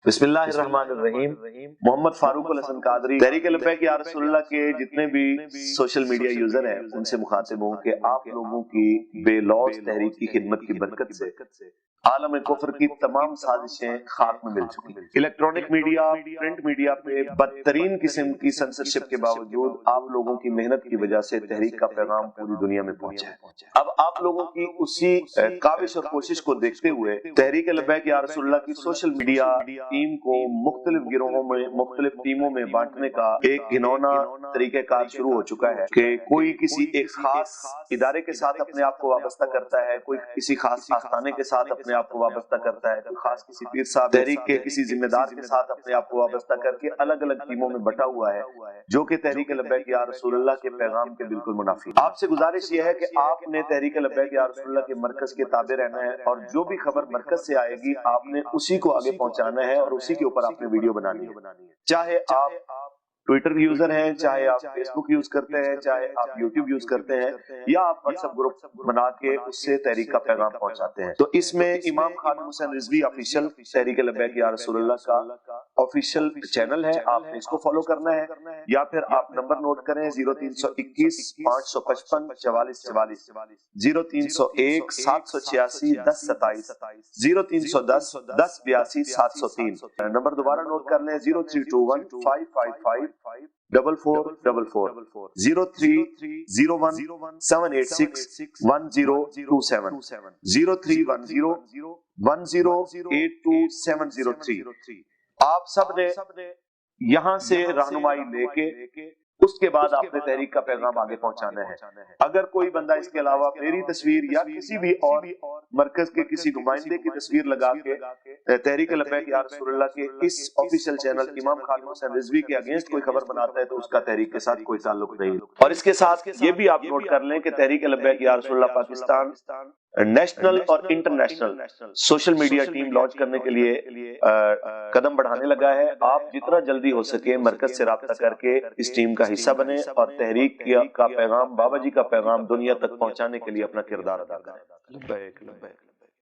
بسم اللہ الرحمن الرحیم۔ محمد فاروق الحسن قادری تحریک لبیک یا رسول اللہ کے جتنے بھی سوشل میڈیا یوزر ہیں ان سے مخاطب ہوں کہ آپ لوگوں کی بے لوث تحریک کی خدمت کی برکت سے عالم کفر کی تمام سازشیں خاک میں مل چکی ہیں۔ الیکٹرانک میڈیا، پرنٹ میڈیا پہ بدترین قسم کی سنسرشپ کے باوجود آپ لوگوں کی محنت کی وجہ سے تحریک کا پیغام پوری دنیا میں پہنچا ہے۔ اب آپ لوگوں کی اسی کاوش اور کوشش کو دیکھتے ہوئے تحریک لبیک یا رسول اللہ کی سوشل میڈیا ٹیم کو مختلف گروہوں میں، مختلف ٹیموں میں بانٹنے کا ایک گھنونا طریقہ کار شروع ہو چکا ہے کہ کوئی کسی ایک خاص ادارے کے ساتھ اپنے آپ کو وابستہ کرتا ہے، کوئی کسی خاص آستانے کے ساتھ اپنے آپ کو وابستہ کرتا ہے، کوئی خاص کسی پیر صاحب تحریک کے کسی ذمہ دار کے ساتھ اپنے آپ کو وابستہ کر کے الگ الگ ٹیموں میں بٹا ہوا ہے، جو کہ تحریک لبیک یا رسول اللہ کے پیغام کے بالکل منافی ہے۔ آپ سے گزارش یہ ہے کہ آپ نے تحریک لبیک یا رسول اللہ کے مرکز کے تابع رہنا ہے اور جو بھی خبر مرکز سے آئے گی آپ نے اسی کو آگے پہنچانا ہے اور اسی کے اوپر آپ نے ویڈیو بنانی ہے۔ چاہے آپ ٹویٹر یوزر ہیں، چاہے آپ فیس بک یوز کرتے ہیں، چاہے آپ یوٹیوب یوز کرتے ہیں، یا آپ واٹس ایپ گروپ بنا کے اس سے تحریک کا پیغام پہنچاتے ہیں۔ تو اس میں امام خادم حسین رضوی آفیشیل تحریک لبیک یا رسول اللہ کا آفیشیل چینل ہے، آپ نے اس کو فالو کرنا ہے، یا پھر آپ نمبر نوٹ کریں 0321 555 4444 0301 786 1027 0310 1082 703۔ نمبر دوبارہ نوٹ کر لیں 0321 555 4444 0301 786 1027 0310 1082 آپ سب نے یہاں سے رہنمائی لے کے اس کے بعد آپ نے تحریک کا پیغام آگے پہنچانا ہے۔ اگر کوئی بندہ اس کے علاوہ میری تصویر یا کسی بھی اور مرکز کے کسی نمائندے کی تصویر لگا کے تحریک لبیک یا رسول اللہ کے اس آفیشیل چینل امام خادم حسین رضوی کے اگینسٹ کوئی خبر بناتا ہے تو اس کا تحریک کے ساتھ کوئی تعلق نہیں۔ اور اس کے ساتھ یہ بھی آپ نوٹ کر لیں کہ تحریک لبیک یا رسول اللہ پاکستان نیشنل اور international social media team launch کرنے کے لیے قدم بڑھانے لگا ہے۔ آپ جتنا جلدی ہو سکے مرکز سے رابطہ کر کے اس ٹیم کا حصہ بنے اور تحریک کا پیغام، بابا جی کا پیغام دنیا تک پہنچانے کے لیے اپنا کردار ادا کریں۔